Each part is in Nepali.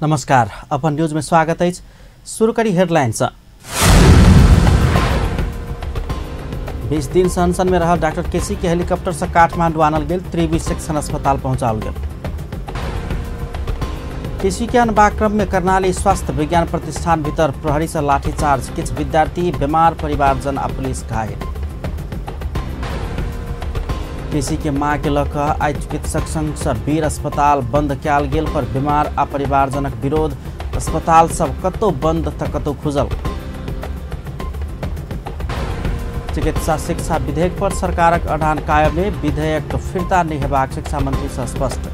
नमस्कार, अपन न्यूज में स्वागत है। शुरू करी हेडलाइंस। 20 दिन से अनशन में रहा डॉक्टर केसी के हेलीकॉप्टर से काठमांडू आनल गेल, त्रिवी सेक्शन अस्पताल पहुंचाल गेल। केसी के अनबाक क्रम में कर्णाली स्वास्थ्य विज्ञान प्रतिष्ठान भीतर प्रहरी से लाठीचार्ज, किछ विद्यार्थी, बीमार परिवारजन आ पुलिस घायल। केसी के मां के लक आई चिकित्सक संघ से वीर अस्पताल बंद कयल गेल पर बीमार आ परिवारजनक विरोध, अस्पताल सब कतो बंद त कतो खुजल। चिकित्सा शिक्षा विधेयक पर सरकारक अडान कायम में, विधेयक फिर्ता नहीं हेबाक शिक्षा मंत्री से स्पष्ट।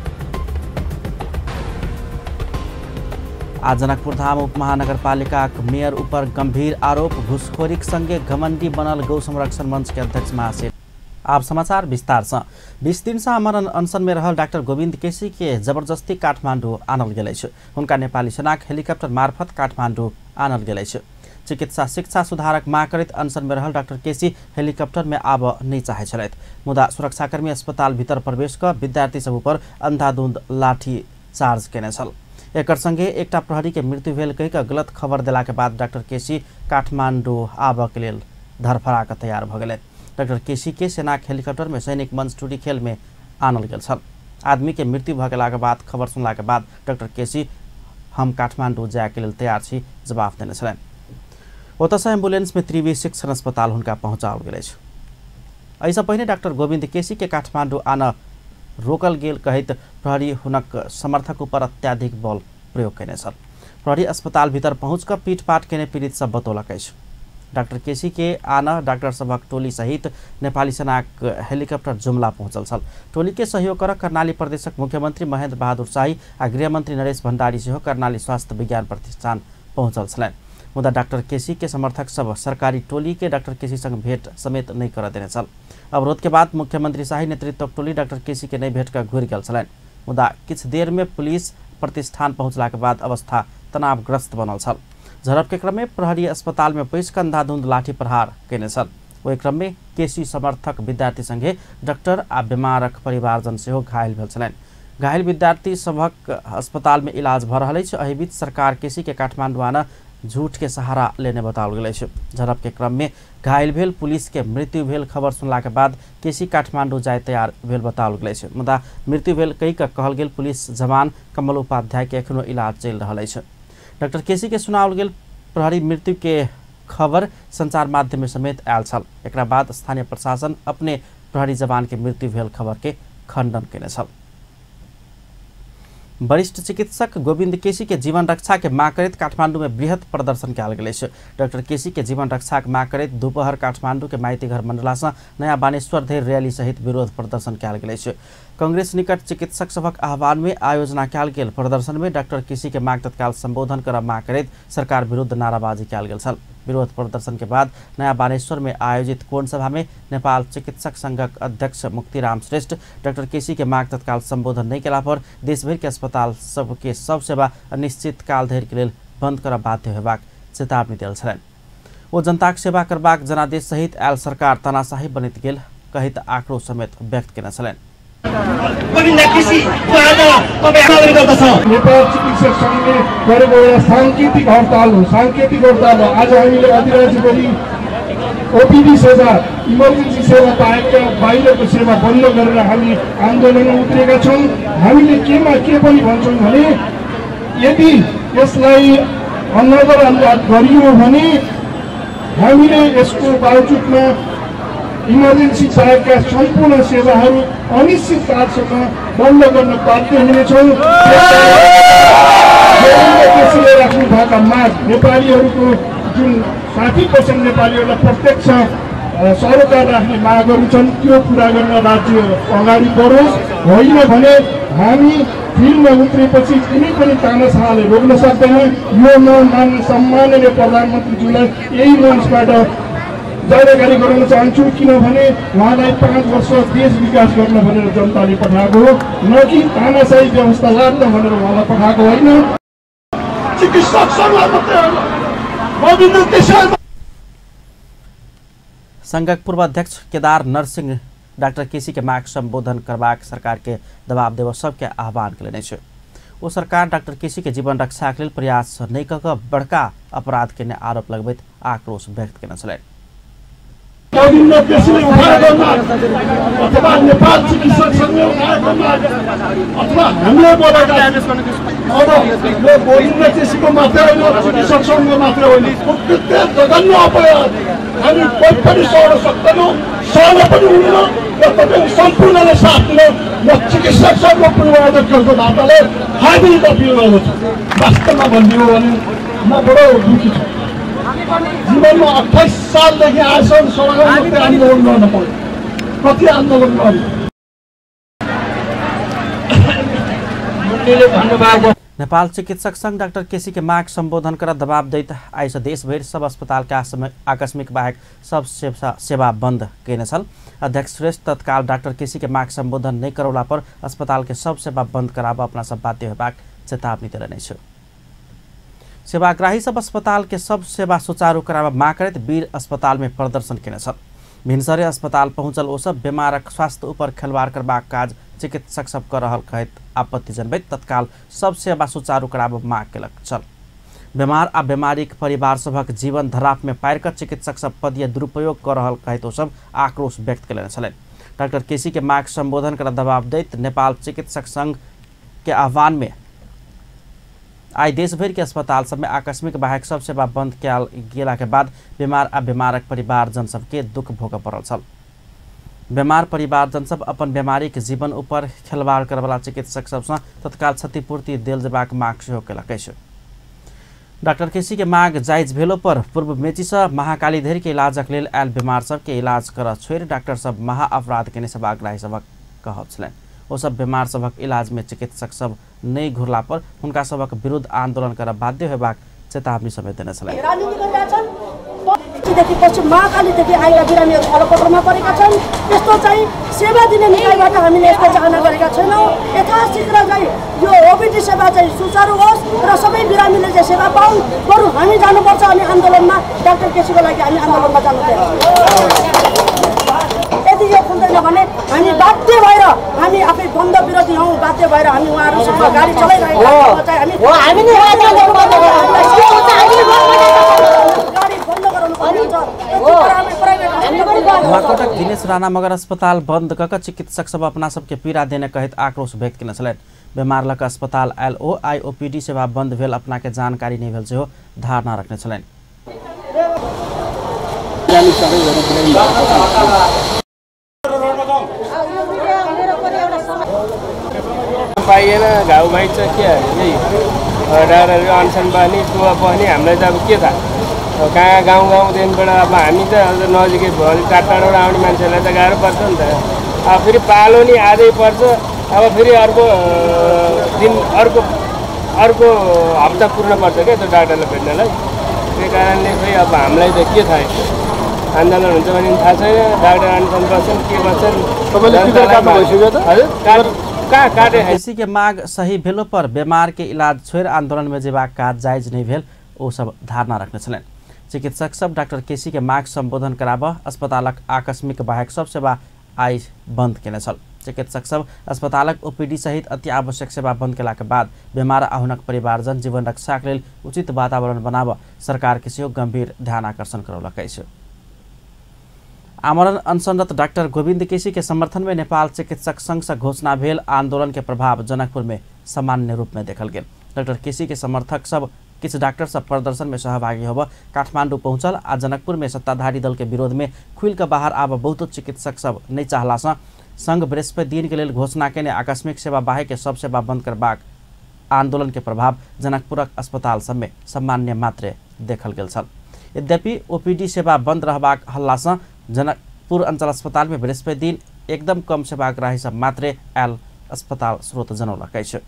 आ जनकपुर धाम उपमहानगरपालिका मेयर ऊपर गंभीर आरोप, घुसखोरी संगे घमंडी बनल गौ संरक्षण मंच के अध्यक्ष महासेठ। आप समाचार विस्तार से। 20 दिन से अमरण अनशन में रहल डॉक्टर गोविंद केसी के जबरदस्ती काठमांडू आनल गेल अछि। हुनका नेपाली सेनाक हेलीकॉप्टर मार्फत काठमांडू आनल गेल अछि। चिकित्सा शिक्षा सुधारक मांग करैत अनशन में रहल डॉक्टर केसी हेलीकॉप्टर में आब नहीं चाहे छलैथ, मुदा सुरक्षाकर्मी अस्पताल भीतर प्रवेश कर विद्यार्थी सब पर अंधाधुंध लाठी चार्ज केने छल। एकर संगे एकटा प्रहरी के मृत्यु भेल कहि कऽ गलत खबर देला के बाद डॉक्टर केसी काठमांडू आबऽ के लेल धरफरा के तैयार भ गेलै। डॉक्टर केसी के सेनाक हेलीकॉप्टर में सैनिक मंच टूटी खेल में आनल गेल छल। आदमी के मृत्यु भ गेला के बाद खबर सुनला के बाद डॉक्टर केसी हम काठमांडू जाय के लेल तैयार छी जवाब देने छलैन। ओतसँ एम्बुलेंस में त्रिवी शिक्षण अस्पताल हुनका पहुंचाओल गेल अछि। एहिसँ पहिने डॉक्टर गोविंद केसी के काठमांडू आनऽ रोकल गेल कहैत प्रहरी हुनक समर्थक ऊपर अत्याधिक बल प्रयोग केने छल। प्रहरी अस्पताल भीतर पहुँच कऽ पीटपाट केने पीड़ित सब बतौलक अछि। डॉक्टर केसी के आनऽ डॉक्टर सभक टोली सहित नेपाली सेनाक हेलीकॉप्टर जुमला पहुंचल छल। टोली के सहयोग कर कर्णाली प्रदेशक मुख्यमंत्री महेंद्र बहादुर शाही आ गृहमंत्री नरेश भण्डारी सेहो कर्णाली स्वास्थ्य विज्ञान प्रतिष्ठान पहुंचल छलैन। मुदा डॉक्टर केसी के समर्थक सब सरकारी टोली के डॉक्टर केसी संग भेंट समेत नहीं कर देने छल। अवरोध के बाद मुख्यमंत्री शाही नेतृत्वक टोली डॉक्टर केसी के नहीं भेंट कर घुरि गेल छलैन। मुदा किछ देर में पुलिस प्रतिष्ठान पहुंचला के बाद अवस्था तनावग्रस्त बनल छल। झड़प के क्रम में प्रहरी अस्पताल में पैस कऽ अंधाधुंध लाठी प्रहार केने छल। ओहि क्रम में केसी समर्थक विद्यार्थी संगे डॉक्टर आ बीमारक परिवारजन सेहो घायल भेल छलैन। घायल विद्यार्थी सभक अस्पताल में इलाज भ रहल अछि। एहि बीच सरकार केसी के काठमांडू आनऽ झूठ के सहारा लेने बताओल गेल अछि। झड़प के क्रम में घायल भेल पुलिस के मृत्यु भेल खबर सुनला के बाद केसी काठमांडू जाय तैयार भेल बताओल गेल अछि। मुदा मृत्यु भेल कहि कऽ कहल गेल पुलिस जवान कमल उपाध्याय के एखनो इलाज चलि रहल अछि। डॉक्टर केसी के सुनाओल गेल प्रहरी मृत्यु के खबर संचार माध्यम में समेत आयल छल। एकरा बाद स्थानीय प्रशासन अपने प्रहरी जवान के मृत्यु भेल खबर के खंडन केने छल। वरिष्ठ चिकित्सक गोविंद केसी के जीवन रक्षा के मांग करैत काठमांडू में वृहत प्रदर्शन कयल गेल अछि। डॉक्टर केसी के जीवन रक्षा के मांग करैत दोपहर काठमांडू के माइती घर मंडला से नया बानेश्वर धरि रैली सहित विरोध प्रदर्शन कयल गेल अछि। कांग्रेस निकट चिकित्सक सभक आह्वान में आयोजना कयल गेल प्रदर्शन में डॉक्टर केसी के मांग तत्काल संबोधन करब मांग करैत सरकार विरुद्ध नाराबाजी कयल गेल छल। विरोध प्रदर्शन के बाद नया बानेश्वर में आयोजित कोन सभा में नेपाल चिकित्सक संघक अध्यक्ष मुक्तिराम श्रेष्ठ डॉक्टर केसी के मांग तत्काल संबोधन नहीं केला पर देशभर के अस्पताल सबके सब सेवा अनिश्चित काल धरि के लेल बंद करब बाध्य हेबाक चेतावनी देल छलैन। ओ जनताक सेवा करबाक जनादेश सहित आयल सरकार तानाशाही बनैत गेल कहित आक्रोश समेत व्यक्त केने छलैन। नेपाल चिकित्सक संघले गरेको एउटा सांकेतिक हडताल हो। सांकेतिक हडताल हो। आज हामीले अधिराज्यभरि ओपीडी सेवा, इमर्जेन्सी सेवा बाहेक बाहिरको सेवा बन्द गरेर हामी आन्दोलनमा उत्रेका छौँ। हामीले के पनि भन्छौँ भने यदि यसलाई अनगर अनुवाद गरियो भने हामीले यसको बावजुदमा इमर्जेन्सी बाहेकका सम्पूर्ण सेवाहरू अनिश्चित कालसम्म बन्द गर्न बाध्य हुनेछौँ। त्यसले राख्नुभएका माग नेपालीहरूको जुन 60% नेपालीहरूलाई प्रत्यक्ष सरोकार राख्ने मागहरू छन् त्यो पुरा गर्न राज्य अगाडि बढोस्। होइन भने हामी फिल्डमा उत्रेपछि कुनै पनि तानाशाहले रोक्न सक्दैन। यो म सम्माननीय प्रधानमन्त्रीज्यूलाई यही मञ्चबाट जानकारी गराउन चाहन्छु, किनभने उहाँलाई 5 वर्ष देश विकास गर्न भनेर जनताले पठाएको हो, न कि तानाशाही व्यवस्था लाग्न भनेर उहाँलाई पठाएको होइन। चिकित्सक संघक पूर्व अध्यक्ष केदार नरसिंह डॉक्टर केसी के मांग संबोधन करबाक सरकार के दबाव देव सबके आह्वान कयलनि अछि। ओ सरकार डाक्टर केसी के जीवन रक्षा के लेल प्रयास नहीं क बड़का अपराध के आरोप लगबैत आक्रोश व्यक्त केने छलैन। अथवा नेपाल चिकित्सक संघले उठाएकोमा अथवा हामीले बोलेका यो गोविन्द केसीको मात्रै होइन, चिकित्सक संघको मात्रै होइन, प्रत्येक जघन्य अपराध हामी कोही पनि सहन सक्दैनौँ, सहन पनि हुँदैन र तपाईँ सम्पूर्णले साथ दिनु। म चिकित्सक संघको पूर्व अध्यक्षको नाताले हामी अपिल गर्दछु। वास्तवमा भन्ने हो भने म बडो दुःखी छु। जीवनमा 28 सालदेखि आजसम्म सडकमा आन्दोलन गर्न पर्यो। कति आन्दोलन गर्यो। नेपाल चिकित्सक संघ डाक्टर केसी के माग संबोधन कर दबाव दैत आइस देशभर सब अस्पताल का आकस्मिक बाहेक सब सेवा बंद कैने छल। अध्यक्ष श्रेष्ठ तत्काल डाक्टर केसी के माग संबोधन नहीं करौला पर अस्पताल के सब सेवा बंद कराब अपना सब बाध्य होबाक चेतावनी देने छ। सेवाग्राही सब अस्पताल के सब सेवा सुचारू कराब माग करत वीर अस्पताल में प्रदर्शन केने छल। भिनसरे अस्पताल पहुंचल ओ सब बीमारक स्वास्थ्य ऊपर खेलवाड़ करबाक काज चिकित्सक सब कर रहल कहत आपत्ति जनबैत तत्काल सब सेवा सुचारू कराब माग केलक छल। बीमार आ बीमारीक परिवार सभक जीवन धराप में पार कर चिकित्सक सब पदीय दुरुपयोग कर रहल कहत ओ सब आक्रोश व्यक्त केलनि छलनि। डाक्टर केसी के माग संबोधन कर दबाव दैत नेपाल चिकित्सक संघ के आह्वान में आई देशभर के अस्पताल सब में आकस्मिक बाहेक सब सेवा बंद किया गेला के बाद बीमार आ बीमारक परिवारजन सबके दुख भोग पड़ल छल। बीमार परिवारजन सब अपन बीमारी के जीवन ऊपर खेलवाड़ करवाला चिकित्सक सबसे तत्काल क्षतिपूर्ति देल जबाक माग सेहो केलक अछि। डाक्टर केसी के माग जायज भेलो पर पूर्व मेची महाकाली धेर के इलाजक लेल आयल बीमार सब के इलाज कर छोड़ डॉक्टर सब महा अपराध केने सेवाग्राही सबक कहब छलनि। ओ सब बीमार सबक इलाज में चिकित्सक सब नहीं घुरला पर उनका सबक विरुद्ध आंदोलन कर बाध्य होबाक चेतावनी समेत देने छलनि। पछि महाकालीदेखि आएका बिरामीहरू अलपत्रमा परेका छन्। यस्तो चाहिँ सेवा दिने निकायबाट हामीले यस्तो चाहना गरेका छैनौँ। यथाशीघ्र चाहिँ यो ओपिडी सेवा चाहिँ सुचारू होस् र सबै बिरामीले चाहिँ सेवा पाउन्। बरु हामी जानुपर्छ अनि आन्दोलनमा डाक्टर केसीको लागि हामी आन्दोलनमा जानुपर्छ। यदि यो खुल्दैन भने हामी बाध्य भएर हामी आफै बन्द विरोधी हौँ। बाध्य भएर हामी उहाँहरूसँग गाडी चलाइरहेका नुवाकोटक दिनेश राणा मगर अस्पताल बंद कक चिकित्सक सब अपना सबके पीड़ा देने कहित आक्रोश व्यक्त केने छलैन। बीमार लक अस्पताल एलओ आईओपीडी सेवा बंद भेल अपना के जानकारी नहीं भेल सेहो धारणा रखने छलैन। पाइएन घाउ भाइछ के यही डाक्टर अनसन पनि टुवा पनि हामीलाई त अब के थाहा कहाँ गाउँदेखिबाट अब हामी त नजिकै भयो भने टाढाबाट आउने मान्छेलाई त गाह्रो पर्छ नि त। अब फेरि पालो नि आधै पर्छ। अब फेरि अर्को दिन अर्को हप्ता पुर्न पर्छ क्या त्यो डाक्टरलाई भेट्नलाई। त्यही कारणले चाहिँ अब हामीलाई त के थाहा आन्दोलन हुन्छ भने थाहा छैन। डाक्टर अनसन बस्छन् के बस्छन् केसी के माग सही भेलो पर बीमार के इलाज छोड़ आंदोलन में जेबाक काज जायज नहीं भेल ओ सब धारणा रखने छलैन। चिकित्सक सब डाक्टर केसी के माग संबोधन कराब अस्पतालक आकस्मिक बाहेक सब सेवा आई बंद केने छल। चिकित्सक सब अस्पतालक ओपीडी सहित अति आवश्यक सेवा बंद केला के बाद बीमार आहुनक परिवारजन जीवन रक्षाक लेल उचित वातावरण बनाब सरकार के सेहो गंभीर ध्यान आकर्षण करौलक अछि। आमरण अनशनरत डाक्टर गोविंद केसी के समर्थन में नेपाल चिकित्सक संघ से घोषणा भेल आंदोलन के प्रभाव जनकपुर में सामान्य रूप में देखल गेल। डाक्टर केसी के समर्थक सब किछ डॉक्टर सब प्रदर्शन में सहभागी होब काठमांडू पहुंचल आ जनकपुर में सत्ताधारी दल के विरोध में खुल के बाहर आब बहुत चिकित्सक सब नहीं चाहला संघ बृहस्पति दिन के लेल घोषणा केने आकस्मिक सेवा बाहे के सब सेवा बंद करबाक आंदोलन के प्रभाव जनकपुरक अस्पताल सब में सामान्य मात्रे देखल गेल छल। यद्यपि ओपीडी सेवा बंद रहबाक हल्ला से जनकपुर अंचल अस्पताल में बृहस्पति दिन एकदम कम सेवाग्राही सब मात्रे आयल अस्पताल स्रोत जनौलक अछि।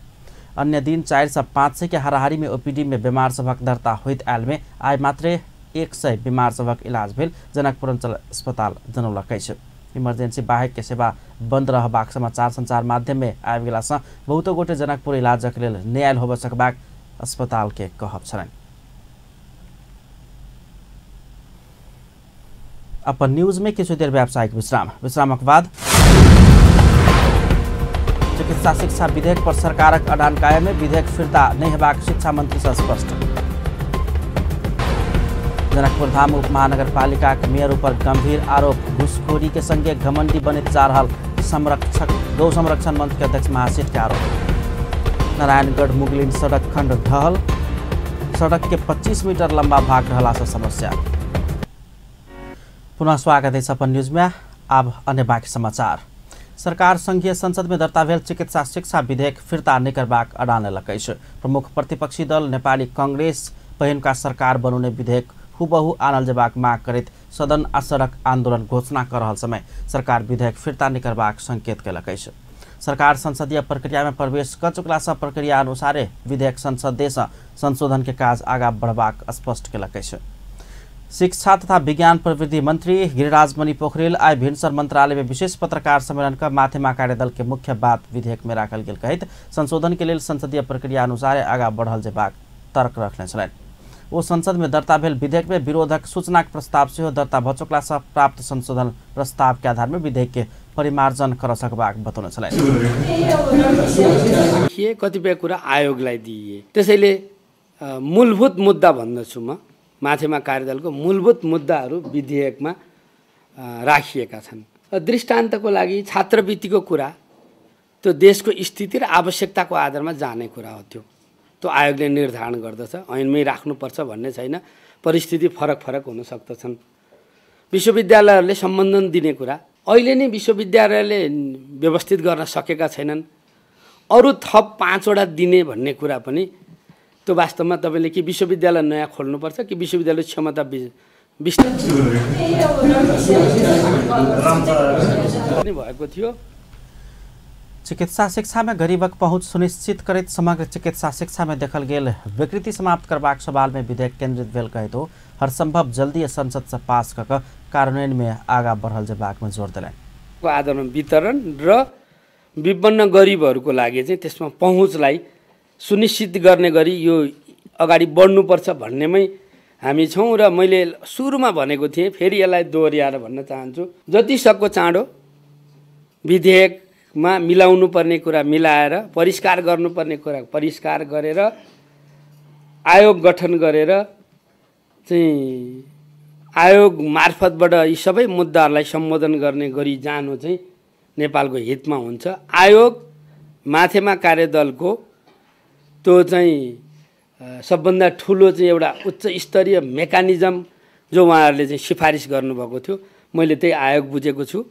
अन्य दिन 4 से 500 के हाराहारी में ओपीडी में बीमार सभक दर्ता होइत आयल में आय मात्रे 100 बीमार सभक इलाज भेल जनकपुर अंचल अस्पताल जनौलक अछि। इमरजेंसी बाहेक के सेवा बंद रहबाक समाचार संचार माध्यम में आबि गेला से बहुत गोटे जनकपुर इलाजक लेल नहि आयल होब सकबाक अस्पताल के कहब छलनि। अपन न्यूज में किछु देर व्यावसायिक विश्रामक बाद चिकित्सा शिक्षा विधेयक पर सरकारक अडान कायम में विधेयक फिर्ता नहीं हेबाक शिक्षा मंत्री से स्पष्ट। जनकपुर धाम उपमहानगरपालिका मेयर पर गंभीर आरोप, घुसखोरी के संगे घमंडी बने जा रहा गौ संरक्षण मंच के अध्यक्ष महासेठ के आरोप। नारायणगढ़ मुगलिन सड़क खंड ढहल, सड़क के 25 मीटर लंबा भाग ढहला से समस्या। पुनः स्वागत है सपन न्यूज में। अब अन्य बाकी समाचार। सरकार संघीय संसद में दर्ता भेल चिकित्सा शिक्षा विधेयक फिर्ता नहीं करबाक अडान लगै छ। प्रमुख प्रतिपक्षी दल नेपाली कांग्रेस पहिनका सरकार बनाउने विधेयक हुबहु आनल जेबाक माग करैत सदन आ सड़क आंदोलन घोषणा कर रहल समय सरकार विधेयक फिर्ता नहीं करबाक संकेत केलकै छ। सरकार संसदीय प्रक्रिया में प्रवेश कर चुकला से प्रक्रिया अनुसारे विधेयक संसद संशोधन के काज आगा बढ़बाक स्पष्ट केलकै छ। शिक्षा तथा विज्ञान प्रविधि मंत्री गिरिराज मणि पोखरेल आइ भिनसर मंत्रालय में विशेष पत्रकार सम्मेलन का माथेमा कार्यदल के मुख्य बात विधेयक में राखल गेल कहैत संशोधन के लिए संसदीय प्रक्रिया अनुसार आगा बढ़ल जेबाक तर्क रखने छलैन। वो संसद में दर्ता भेल विधेयक में विरोधक सूचना प्रस्ताव से दर्ता भ चुकला से प्राप्त संशोधन प्रस्ताव के आधार में विधेयक के परिमार्जन कर सकबाक बताउन छलैन। कतिपय कुरा आयोगलाई दिए, त्यसैले मूलभूत मुद्दा भन्दछु म माथेमा कार्यदलको मूलभूत मुद्दाहरू विधेयकमा राखिएका छन्। दृष्टान्तको लागि छात्रवृत्तिको कुरा त्यो देशको स्थिति र आवश्यकताको आधारमा जाने कुरा हो। त्यो आयोगले निर्धारण गर्दछ, ऐनमै राख्नुपर्छ भन्ने छैन। परिस्थिति फरक हुन सक्दछन्। विश्वविद्यालयहरूले सम्बन्धन दिने कुरा अहिले नै विश्वविद्यालयले व्यवस्थित गर्न सकेका छैनन्। अरू थप 5 वटा दिने भन्ने कुरा पनि त्यो वास्तवमा तपाईले कि विश्वविद्यालय नयाँ खोल्नुपर्छ कि विश्वविद्यालय क्षमता भएको थियो। चिकित्सा शिक्षा में गरीबक पहुँच सुनिश्चित करित समग्र चिकित्सा शिक्षा में देखल गेल विकृति समाप्त करबाक सवाल में विधेयक केंद्रित भेल कहित हर संभव जल्दी संसद से पास कर कार्यान्वयन में आगा बढ़ल जेबाक में जोड़ दिलाइन। आधारमा वितरण र विपन्न गरिबहरूको लागि चाहिँ त्यसमा पहुँचलाई सुनिश्चित गर्ने गरी यो अगाडि बढ्नुपर्छ भन्नेमै हामी छौं। र मैले सुरुमा भनेको थिएँ, फेरि यसलाई दोहोर्याएर भन्न चाहन्छु, जति सक्दो चाँडो विधेयकमा मिलाउनु पर्ने कुरा मिलाएर परिष्कार गर्नुपर्ने कुरा परिष्कार गरेर आयोग गठन गरेर चाहिँ आयोग मार्फतबाट यी सबै मुद्दाहरूलाई सम्बोधन गर्ने गरी जानु चाहिँ नेपालको हितमा हुन्छ। आयोग माथेमा कार्यदलको त्यो चाहिँ सबभन्दा ठुलो चाहिँ एउटा उच्च स्तरीय मेकानिजम जो उहाँहरूले चाहिँ सिफारिस गर्नुभएको थियो, मैले त्यही आयोग बुझेको छु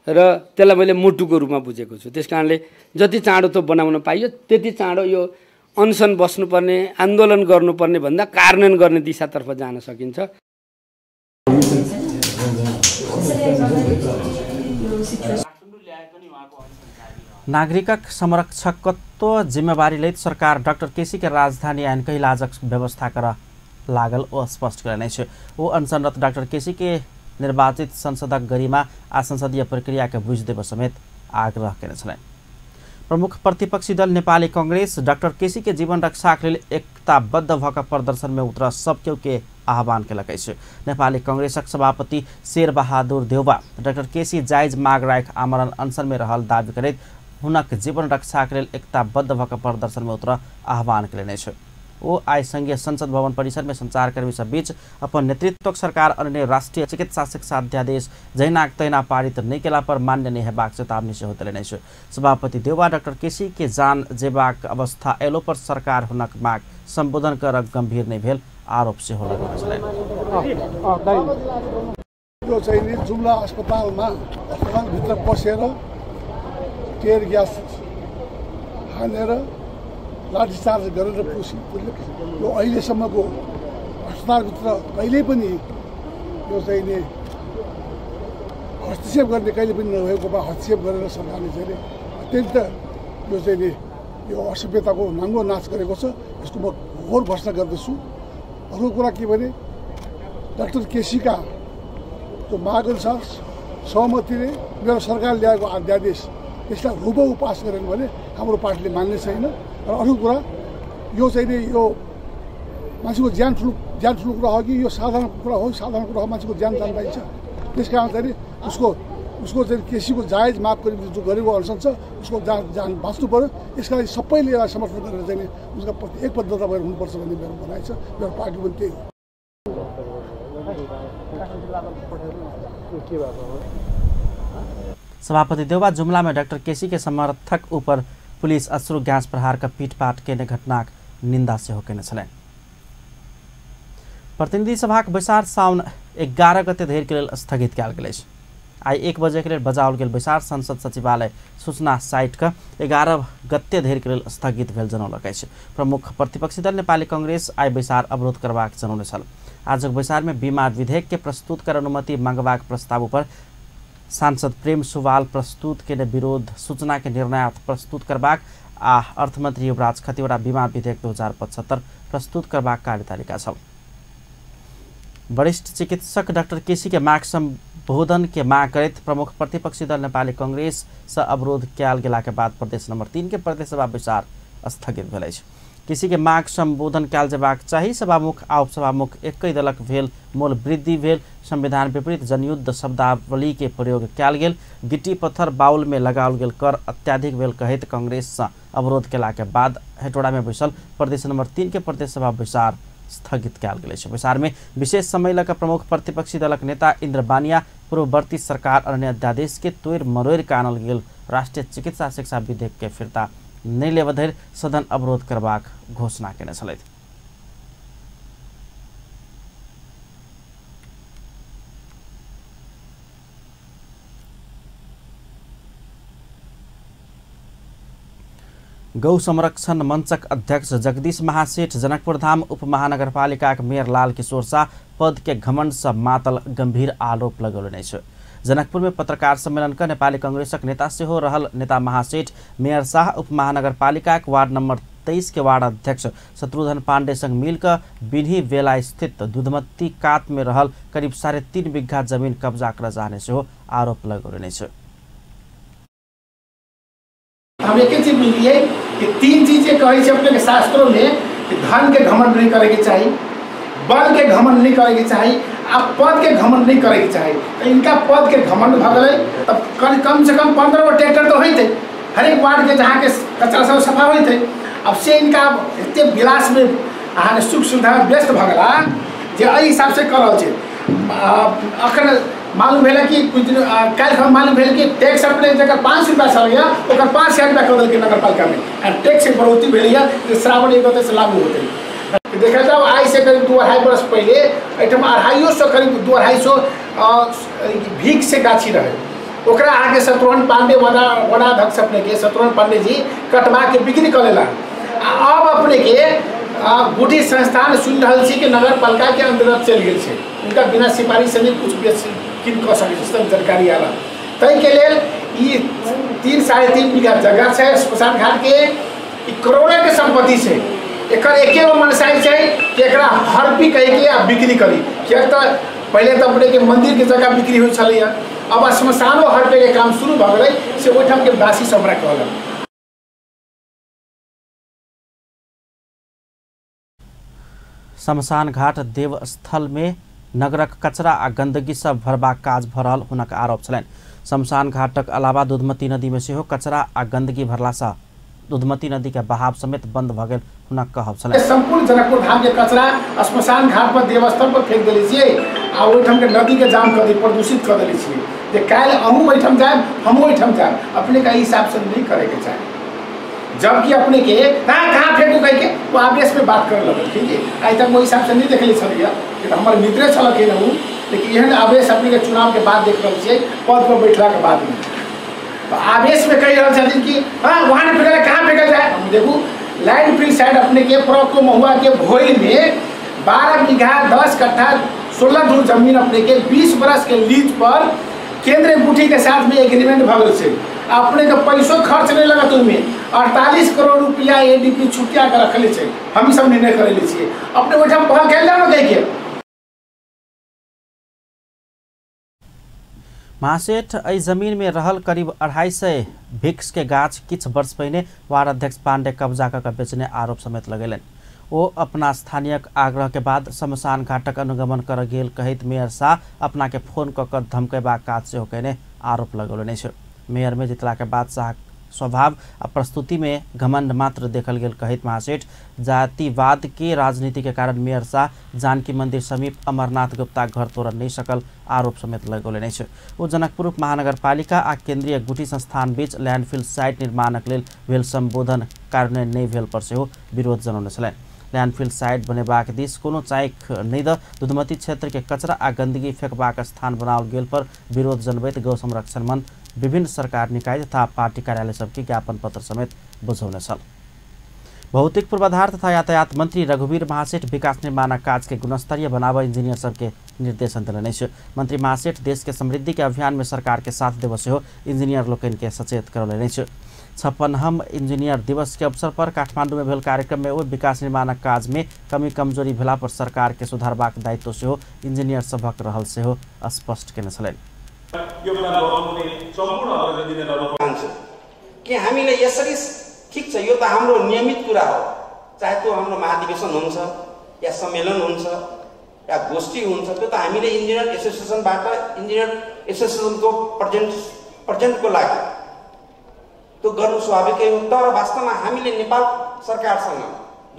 र त्यसलाई मैले मुटुको रूपमा बुझेको छु। त्यसकारणले जति चाँडो त्यो बनाउन पाइयो त्यति चाँडो यो अनसन बस्नुपर्ने आन्दोलन गर्नुपर्ने भन्दा कार्यान्वयन गर्ने दिशातर्फ जान सकिन्छ। नागरिकक संरक्षकत्व जिम्मेवारी लैत सरकार डॉक्टर केसी के राजधानी ऐनकै इलाजक व्यवस्था कर लागल ओ स्पष्ट करने छ। वो अनशनरत डॉक्टर केसी के निर्वाचित संसदक गरिमा आ संसदीय प्रक्रिया के बुझ देव समेत आग्रह केने छन्। प्रमुख प्रतिपक्षी दल नेपाली कांग्रेस डॉक्टर केसी के जीवन रक्षाक लेल एकताबद्ध भएका प्रदर्शन में उतर सब केहू के आह्वान केलकै छ। नेपाली कांग्रेसक सभापति शेरबहादुर देउवा डॉक्टर केसी जायज माग राख आमरण अनशन में रहल दावी करैत हुनक जीवन रक्षाक लेल एकताबद्ध भएका प्रदर्शन में उतर आह्वान केलने छ। वो आज संघीय संसद भवन परिसर में संचारकर्मी सब बीच अपन नेतृत्व सरकार अन्य राष्ट्रीय चिकित्सा शिक्षा अध्यादेश जैनाक तैना पारित नहीं केला पर मान्य नहीं हेबाक चेतावनी से होते लेने छ। सभापति देउवा डॉक्टर केसी के जान जेबाक अवस्था एलो पर सरकार हुनक माग संबोधन कर गंभीर नहीं भेल आरोप से हो लगाउन छन्। यो चाहिँ जुम्ला अस्पतालमा अस्पताल भित्र पसेर टेयर ग्यास हानेर लाठीचार्ज गरेर पुसी यो अहिलेसम्मको अस्पतालभित्र कहिल्यै पनि यो चाहिँ नि हस्तक्षेप गर्ने कहिले पनि नभएको हस्तक्षेप गरेर सरकारले चाहिँ अत्यन्त यो चाहिँ नि यो असभ्यताको नाङ्गो नाच गरेको छ। यसको म घोर भर्सना गर्दछु। अर्को कुरा के भने डाक्टर केसीका जो माग अनुसार सहमतिले मेरो सरकार ल्याएको अध्यादेश त्यसलाई हुबहु पास गरेन भने हाम्रो पार्टीले मान्ने छैन। र अर्को कुरा यो चाहिँ नि यो मान्छेको ज्यान ठुलो कुरा हो कि यो साधारण कुरा हो? साधारण कुरा हो, मान्छेको ज्यान जान पाइन्छ। त्यस कारण चाहिँ उसको उसको चाहिँ केसीको जायज माग जो गरेको अनसन छ उसको जान बाँच्नु पर्यो। यसका लागि सबैले यसलाई समर्थन गरेर चाहिँ उसका प्रति एकबद्धता भएर हुनुपर्छ भन्ने मेरो भनाइ छ। मेरो पार्टी पनि त्यही हो। सभापति देउबा जुमला में डॉक्टर केसी के समर्थक ऊपर पुलिस अश्रु गैस प्रहार का पीटपाट के घटनाक निंदा से होके छलैन। प्रतिनिधि सभा बैसार साउन 11 गते धरि के लेल स्थगित कयल गेल अछि। आई 1 बजे के लेल बजाओल गेल बैसार संसद सचिवालय सूचना साइट का 11 गते धरि के लेल स्थगित भेल जनौलक अछि। प्रमुख प्रतिपक्षी दल नेपाली कांग्रेस आई बैसार अवरोध करबाक जनौने छल। आजक बैसार में बीमा विधेयक के प्रस्तुत कर अनुमति मांगबाक प्रस्ताव पर सांसद प्रेम सुवाल प्रस्तुत के विरोध सूचना के निर्णय प्रस्तुत करबाक आ अर्थमंत्री युवराज खतिवड़ा बीमा विधेयक 2075 प्रस्तुत करबाक कार्यतालिका छ। वरिष्ठ चिकित्सक डॉक्टर केसी के माग संबोधन के माग करते प्रमुख प्रतिपक्षी दल नेपाली कांग्रेस से अवरोध कयल गेला के बाद प्रदेश नंबर 3 के प्रदेश सभा बैसार स्थगित भेल अछि। किसी के माग संबोधन कयल जेबाक चाही। सभामुख आ उपसभामुख एकै दलक भेल, मूल वृद्धि भेल, संविधान विपरीत जनयुद्ध शब्दावली के प्रयोग कयल गेल, गिट्टी पत्थर बाउल में लगाओल गेल कर अत्याधिक भेल कहैत कांग्रेस से अवरोध केला के बाद हेटोड़ा में बैसल प्रदेश नंबर 3 के प्रदेश सभा बैसार स्थगित कयल गेल अछि। बैसार में विशेष समय लग प्रमुख प्रतिपक्षी दलक नेता इंद्र बानिया पूर्ववर्ती सरकार अन्य अध्यादेश के तोड़ मरोड़ के आनल गेल राष्ट्रीय चिकित्सा शिक्षा विधेयक के फिरता नहीं लेब धरि सदन अवरोध करबाक घोषणा केने छलथि। गौ संरक्षण मंचक अध्यक्ष जगदीश महासेठ जनकपुर धाम उपमहानगरपालिका मेयर लाल किशोर शाह पद के घमंड से मातल गंभीर आरोप लगौलनि अछि। जनकपुर में पत्रकार सम्मेलन का नेपाली कांग्रेसक नेता से हो रहल नेता महासेठ मेयर शाह उपमहानगरपालिका वार्ड नंबर 23 के वार्ड अध्यक्ष शत्रुघ्न पांडे संग मिलकर बिन्ही बेला स्थित दुधमती कात में रहल करीब 3.5 बीघा जमीन कब्जा कर जाने से हो आरोप लगौलनि अछि। हम एक चीज मिली है कि 3 चीजें कही अपने के शास्त्रों में कि धन के घमंड नहीं करेगी चाहिए, बल के घमंड नहीं करेगी चाहिए, आप पद के घमंड नहीं करेगी चाहिए। तो इनका पद के घमंड भगल तब कम से कम 15 गो ट्रैक्टर तो होते हर एक वार्ड के जहाँ के कचरा सब सफा होते। अब से इनका इतने विलास में अहाँ सुख सुविधा व्यस्त भगला जे एहि हिसाब से कर अखन मालूम भेल कि कुछ दिन कल मालूम भेल कि टैक्स अपने जगह 5 रुपया चल गया ओकर 5,000 रुपया कर दिल्ली नगर पालिका में टैक्स बढ़ोतरी भेल है श्रावण 1 गते से लागू होते। देखा जाओ आज से करीब 2-2.5 बरस पहले एठम 250 करीब 2-250 भीख से गाछी रहे ओकरा आगे शत्रुघ्न पांडे वडाध्यक्ष अपने के शत्रुघ्न पांडे जी कटवा के बिक्री कर लेला। अब अपने के गुटी संस्थान सुन रहा कि नगर पालिका के अंतर्गत चल गए थे उनका बिना सिफारिश से नहीं कुछ किन कह सके सब जानकारी आला तई के लेल ई 3-3.5 बीघा जगह से श्मशान घाट के करोड़ों के संपत्ति से एक एके मनसाई है कि एकरा हड़पी कह के बिक्री करी क्या तो पहले तो अपने के मंदिर के जगह बिक्री हो चल अब श्मशानो हड़पे के काम शुरू भ गए से ओठाम के वासी सब कहल। शमशान घाट देवस्थल में नगरक कचरा आ गंदगी सब भरबाक काज भ रहल हुनक आरोप छलनि। शमशान घाटक अलावा दुधमती नदी में सेहो कचरा आ गंदगी भरला से दुधमती नदी के बहाव समेत बंद भ गेल हुनक कहब छलनि। संपूर्ण जनकपुर धाम के कचरा श्मशान घाट पर देवस्थल पर फेंक देले छियै आ ओहिठाम के नदी के जाम कर दी प्रदूषित कर देले छियै जे काल्हि अहूँ ओहिठाम जायब हमहूँ ओहिठाम जायब अपने का हिसाब से नहीं करे के चाही। जबकि अपने के कहाँ फेंकू कह के वो आवेश में बात कर लगे ठीक है आज तक वो हिसाब से नहीं देखले छलिए कि हमारे मित्रे छलक रहूँ लेकिन यह आवेश अपने के चुनाव के बाद देख रहे छे पद पर बैठला के बाद में तो आवेश में कही रहे छथिन कि हाँ वहाँ नहीं फेंकल कहाँ फेंकल जाए। हम देखू लाइन फील्ड साइड अपने के प्रको महुआ के भोइल में 12 बीघा 10 कट्ठा 16 धूर जमीन अपने के 20 बरस के लीज पर केंद्रीय गुठी के साथ में एग्रीमेंट भगल से अपने का पैसों खर्च नहीं लगा तुम्हें 48 करोड़ रुपया एडीपी छुटिया कर रखले छे हम सब निर्णय करे छिए अपने ओठाम पहल कैल जानो कह के। महासेठ एहि जमीन में रहल करीब 250 भिक्स के गाछ किछ वर्ष पहले वार्ड अध्यक्ष पांडे कब्जा कर बेचने आरोप समेत लगेलन। वो अपना स्थानीय आग्रह के बाद शमशान घाटक अनुगमन कर गेल कहित मेयर शाह अपना के फोन कर धमकेबा काज से होने आरोप लगौलने छ। मेयर में जितला के बाद शाह स्वभाव आ प्रस्तुति में घमंड मात्र देखल गेल कहित महासेठ जातिवाद के राजनीति के कारण मेयर शाह जानकी मंदिर समीप अमरनाथ गुप्ता घर तोड़ नहीं सकल आरोप समेत लगौलने छ। वो जनकपुर महानगरपालिका आ केंद्रीय गुठी संस्थान बीच लैंडफिल साइट निर्माणक लेल भेल संबोधन कार्यान्वयन नहीं भेल पर सेहो विरोध जनौने छलनि। लैंडफिल साइट बनेबाक दिस कोनो चाइक नहीं द दुधमती क्षेत्र के कचरा आ गंदगी फेंकबाक स्थान बनाओल गेल पर विरोध जनबैत गौ संरक्षण मंच विभिन्न सरकार निकाय तथा पार्टी कार्यालय सबके ज्ञापन पत्र समेत बुझौने छल। भौतिक पूर्वाधार तथा यातायात मंत्री रघुवीर महासेठ विकास निर्माण काज के गुणस्तरीय बनाव इंजीनियर सबके निर्देशन दिलने छ। मंत्री महासेठ देश के समृद्धि के अभियान में सरकार के साथ देवसे हो इंजीनियर लोकन के सचेत करौलने छ। 56 इंजीनियर दिवस के अवसर पर काठमांडू में भेल कार्यक्रम में वो विकास निर्माण काज में कमी कमजोरी भेला पर सरकार के सुधारबाक दायित्व से हो इंजीनियर सभक रहल से हो स्पष्ट केने छलनि। कि हामीले यसरी ठीक छ, यो त हाम्रो नियमित कुरा हो, चाहे त्यो हाम्रो महाधिवेशन हुन्छ या सम्मेलन हुन्छ या गोष्ठी हुन्छ, त्यो त हामीले इन्जिनियर एसोसिएसनबाट इन्जिनियर एसोसिएसनको प्रेजेन्टको लागि त्यो गर्नु स्वाभाविकै हो। तर वास्तवमा हामीले नेपाल सरकारसँग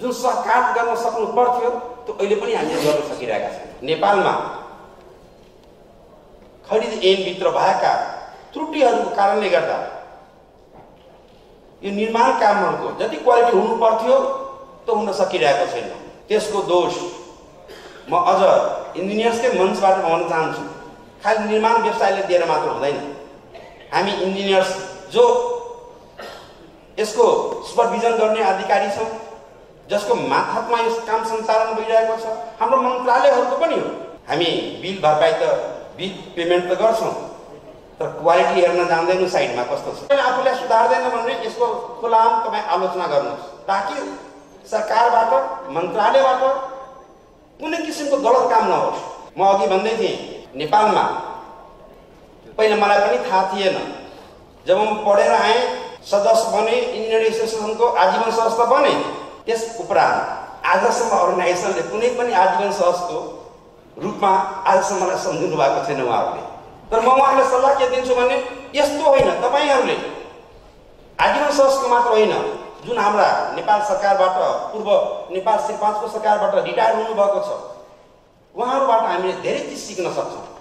जुन सहकार गर्न सक्नु पर्थ्यो त्यो अहिले पनि हामीले गर्न सकिरहेका छौँ। नेपालमा खरिद ऐनभित्र भएका त्रुटिहरूको कारणले गर्दा यो निर्माण कामहरूको जति क्वालिटी हुनु पर्थ्यो त्यो हुन सकिरहेको छैन। त्यसको दोष म अझ इन्जिनियर्सकै मञ्चबाट भन्न चाहन्छु, खालि निर्माण व्यवसायले दिएर मात्र हुँदैन। हामी इन्जिनियर्स जो यसको सुपरभिजन गर्ने अधिकारी छौँ, जसको मातहतमा यो काम सञ्चालन भइरहेको छ, हाम्रो मन्त्रालयहरूको पनि हो। हामी बिल भरपाई त बिल पेमेन्ट त गर्छौँ, तर क्वालिटी हेर्न जान्दैनौँ साइडमा कस्तो छ। आफूलाई सुधार्दैन भने यसको खुलाम तपाईँ आलोचना गर्नुहोस्, ताकि सरकारबाट मन्त्रालयबाट कुनै किसिमको गलत काम नहोस्। म अघि भन्दै थिएँ, नेपालमा पहिला मलाई पनि थाहा थिएन, जब म पढेर आएँ सदस्य बने, इन्जिनियर एसोसिएसनको आजीवन सदस्य बने, त्यस उपरान्त आजसम्म अर्गनाइजेसनले कुनै पनि आजीवन सदस्यको रूपमा आजसम्म मलाई सम्झिनु भएको छैन उहाँहरूले। तर म उहाँहरूलाई सल्लाह के दिन्छु भने यस्तो होइन, तपाईँहरूले आजीवन सदस्यको मात्र होइन, जुन हाम्रा नेपाल सरकारबाट पूर्व नेपाल श्री5को सरकारबाट रिटायर हुनुभएको छ उहाँहरूबाट हामीले धेरै चिज सिक्न सक्छौँ।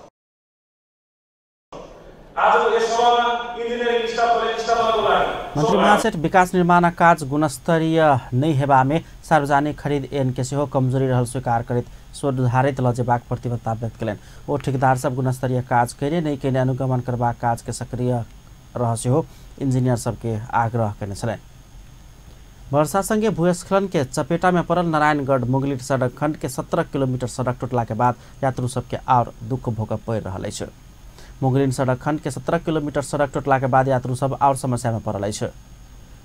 मंत्री महासेठ विकास निर्माण काज गुणस्तरीय नहीं हेबा में सार्वजनिक खरीद एन के सेहो कमजोरी रहल स्वीकार करैत सुधारित लजेबाक प्रतिबद्धता व्यक्त कयलनि। ओ ठेकेदार सब गुणस्तरीय काज करे नहीं केने अनुगमन करबाक काज के सक्रिय रह से हो इंजीनियर सबके आग्रह करने छलनि। वर्षा संगे भूस्खलन के चपेटा में पड़ल नारायणगढ़ मुगलिट सड़क खंड के 17 किलोमीटर सड़क टूटला के बाद यात्रु सबके और दुख भोगऽ पड़ि रहल अछि। मुगलिन सड़क खंड के 17 किलोमीटर सड़क टूटला के बाद यात्रु सब और समस्या में पड़ल अछि।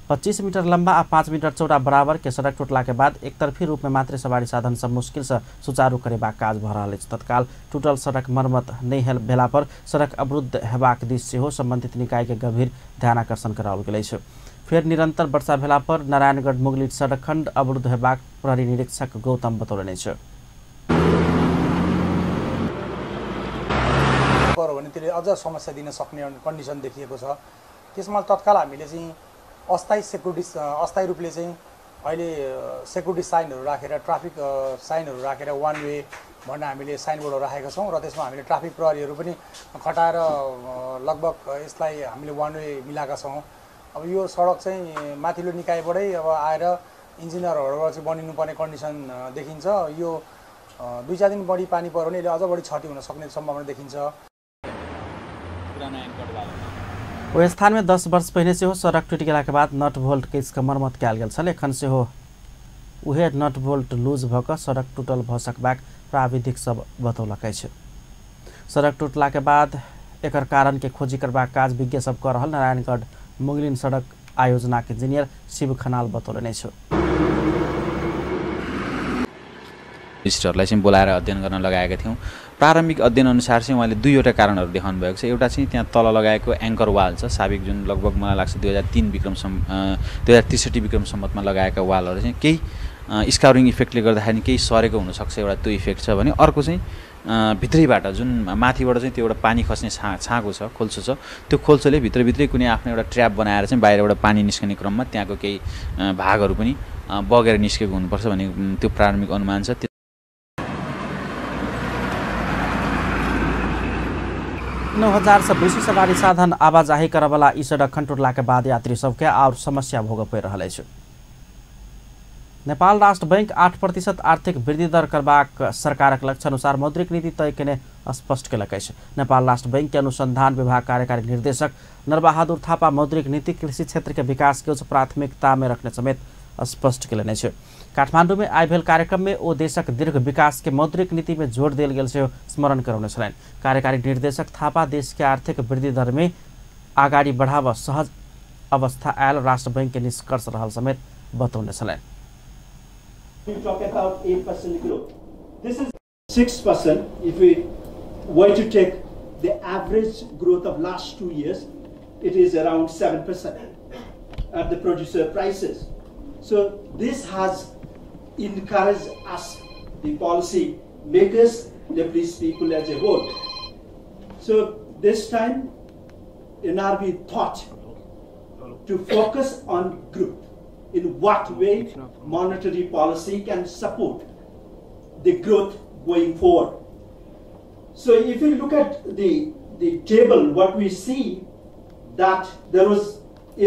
25 मीटर लंबा आ 5 मीटर चौड़ा बराबर के सड़क टूटला के बाद एक तरफी रूप में मात्र सवारी साधन सब मुश्किल से सुचारू करेबाक काज भ रहल अछि। तत्काल टूटल सड़क मरम्मत नहीं भेला पर सड़क अवरुद्ध हेबाक दिस सेहो संबंधित निकाय के गंभीर ध्यानाकर्षण कराओल गेल अछि। फिर निरंतर वर्षा भेला पर नारायणगढ़ मुगलिट सड़क खंड अवरुद्ध हेबाक प्रहरी निरीक्षक गौतम बतौलनि छ। भने त्यसले अझ समस्या दिन सक्ने कन्डिसन देखिएको छ। त्यसमा तत्काल हामीले चाहिँ अस्थायी रूपले चाहिँ अहिले सेक्युरिटी साइनहरू राखेर ट्राफिक साइनहरू राखेर वान वे भनेर हामीले साइनबोर्डहरू राखेका छौँ र त्यसमा हामीले ट्राफिक प्रहरीहरू पनि खटाएर लगभग यसलाई हामीले वान वे मिलाएका छौँ। अब यो सडक चाहिँ माथिल्लो निकायबाटै अब आएर इन्जिनियरहरूबाट चाहिँ बनिनुपर्ने कन्डिसन देखिन्छ। यो 2-4 दिन बढी पानी पर्यो भने यसले अझ बढी क्षति हुन सक्ने सम्भावना देखिन्छ। वो स्थान में 10 वर्ष पहले से हो सड़क टूट गया के बाद नट बोल्ट के इसका मरम्मत कयल गेल छल। एखन से हो उहे नट बोल्ट लूज भऽ सड़क टूटल भऽ सकबाक प्राविधिक सब बतौलक अछि। सड़क टूटला के बाद एकर कारण के खोजी करबाक काज विज्ञ सब कर रहल नारायणगढ़ मुगलिन सड़क आयोजना के इंजीनियर शिव खनाल बतौलनि छ। विशिष्टहरूलाई चाहिँ बोलाएर अध्ययन गर्न लगाएका थियौँ। प्रारम्भिक अध्ययन अनुसार चाहिँ उहाँले दुईवटा कारणहरू देखाउनु भएको छ। एउटा चाहिँ त्यहाँ तल लगाएको एङ्कर वाल छ साबिक, जुन लगभग मलाई लाग्छ 2063 विक्रम सम्वतमा लगाएका वालहरू चाहिँ केही स्काउरिङ इफेक्टले गर्दाखेरि केही सरेको हुनसक्छ एउटा त्यो इफेक्ट छ भने अर्को चाहिँ भित्रैबाट जुन माथिबाट चाहिँ त्यो एउटा पानी खस्ने छाँको छ खोल्सो छ त्यो खोल्सोले भित्रभित्रै कुनै आफ्नो एउटा ट्र्याप बनाएर चाहिँ बाहिरबाट पानी निस्कने क्रममा त्यहाँको केही भागहरू पनि बगेर निस्केको हुनुपर्छ भन्ने त्यो प्रारम्भिक अनुमान छ। 9000 से बेसी सवारी साधन आवाजाही करवाला ई सड़क खंटुरला के बाद यात्री सबके और समस्या भोग पड़ि रहल अछि। नेपाल राष्ट्र बैंक 8% आर्थिक वृद्धि दर करबाक सरकारक लक्ष्य अनुसार मौद्रिक नीति तय केने स्पष्ट केलक अछि। नेपाल राष्ट्र बैंक के अनुसंधान विभाग कार्यकारी निर्देशक नरबहादुर थापा मौद्रिक नीति कृषि क्षेत्र के विकास के उच्च प्राथमिकता में रखने समेत स्पष्ट केलनि अछि। काठमाडौँ में आइ भेल कार्यक्रम में ओ देशक दीर्घ विकास के मौद्रिक नीति में जोड़ देल गेल से स्मरण करौने छलनि। कार्यकारी निर्देशक थापा देश के आर्थिक वृद्धि दर में आगाड़ी बढ़ाव सहज अवस्था आयल राष्ट्र बैंक के निष्कर्ष रहल समेत बतौने छलनि। We talk about 8% growth. This is 6% if we were to take the average growth of last 2 years, it is around 7% at the producer prices. So this has encouraged us, the policy makers, the police people as a whole. So this time NRB thought to focus on growth. In what way monetary policy can support the growth going forward. So if you look at the table, what we see that there was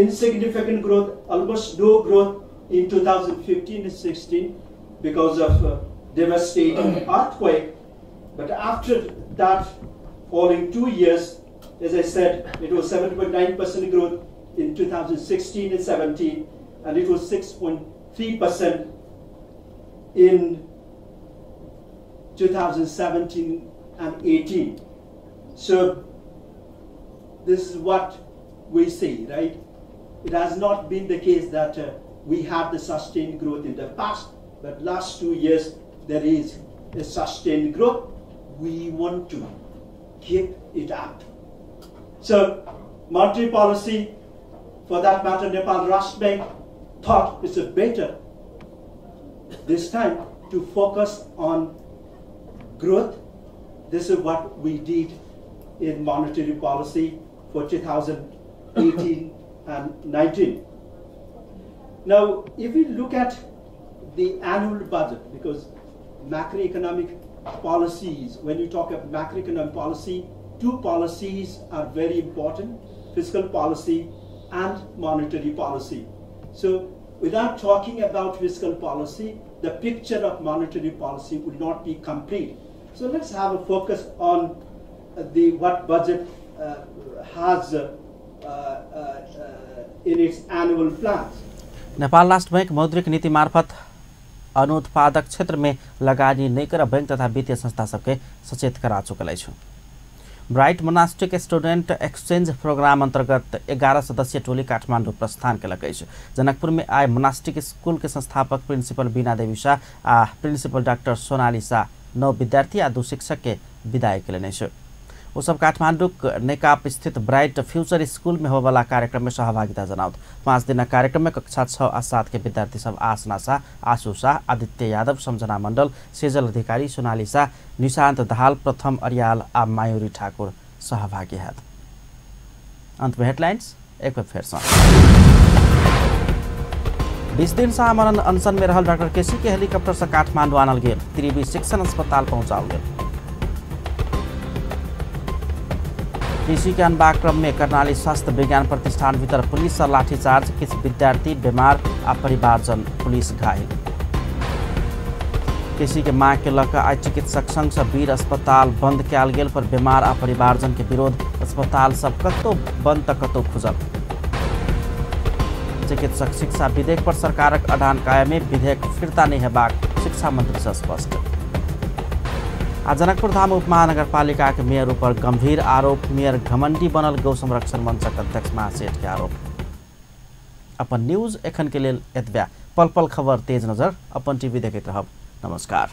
insignificant growth, almost no growth in 2015 and 16 because of devastating earthquake. But after that, following 2 years, as I said, it was 7.9% growth in 2016 and 17. And it was 6.3% in 2017 and 18. So this is what we see, right? It has not been the case that we have the sustained growth in the past, but last 2 years there is a sustained growth. We want to keep it up. So monetary policy, for that matter, Nepal Rashtra Bank thought it's better this time to focus on growth. This is what we did in monetary policy for 2018 and 19. Now, if we look at the annual budget, because macroeconomic policies, when you talk of macroeconomic policy, two policies are very important, fiscal policy and monetary policy. So without talking about fiscal policy, the picture of monetary policy would not be complete. So let's have a focus on what budget has in its annual plans. Nepal राष्ट्र बैंक मौद्रिक नीति मार्फत अनुत्पादक क्षेत्र में लगानी नहीं कर बैंक तथा वित्तीय संस्था सबके सचेत करा चुकल अछि। Bright monastic student exchange program अंतर्गत 11 सदस्यीय टोली काठमाडौँ प्रस्थान केलक अछि। जनकपुर में आइ मोनास्टिक स्कूल के संस्थापक प्रिंसिपल बीना देवी शाह आ प्रिंसिपल डॉक्टर सोनाली शाह 9 विद्यार्थी आ 2 शिक्षक के विदाई केलनि अछि। वो सब काठमाडौँ नेकाप स्थित ब्राइट फ्यूचर स्कूल में होवाला कार्यक्रम में सहभागिता जनाउत। 5 दिन कार्यक्रम में कक्षा 6 आ 7 के विद्यार्थी सब आसना शाह, आशु शाह, आदित्य यादव, समझना मंडल, सेजल अधिकारी, सोनाली शाह, निशांत दाहाल, प्रथम अरियाल आ मायूरी ठाकुर सहभागी हैं। अंत में हेडलाइंस एक बार फिर से। 20 दिन से आमरण अनशन में रहल डॉक्टर केसी के हेलीकॉप्टर से काठमाडौँ आनल गेल, त्रिवी शिक्षण अस्पताल पहुंचाओल गेल। केसी के अनबाक क्रम में कर्णाली स्वास्थ्य विज्ञान प्रतिष्ठान भीतर पुलिस से लाठीचार्ज, किसी विद्यार्थी बीमार आ परिवारजन पुलिस घायल। केसी के मांग के लक आज चिकित्सक संघ से वीर अस्पताल बंद कयल गेल पर बीमार आ परिवारजन के विरोध, अस्पताल सब कतो बंद त कतो खुजल। चिकित्सक शिक्षा विधेयक पर सरकारक अडान कायमे, विधेयक फिर्ता नहीं हेबाक शिक्षा मंत्री से स्पष्ट। आज जनकपुर धाम उपमहानगरपालिका के मेयर ऊपर गंभीर आरोप, मेयर घमंडी बनल गौ संरक्षण मंचक अध्यक्ष महासेठ के आरोप। अपन न्यूज एखन के लेल एतबे। पल पल खबर तेज नजर अपन टीवी देखैत रहब। नमस्कार।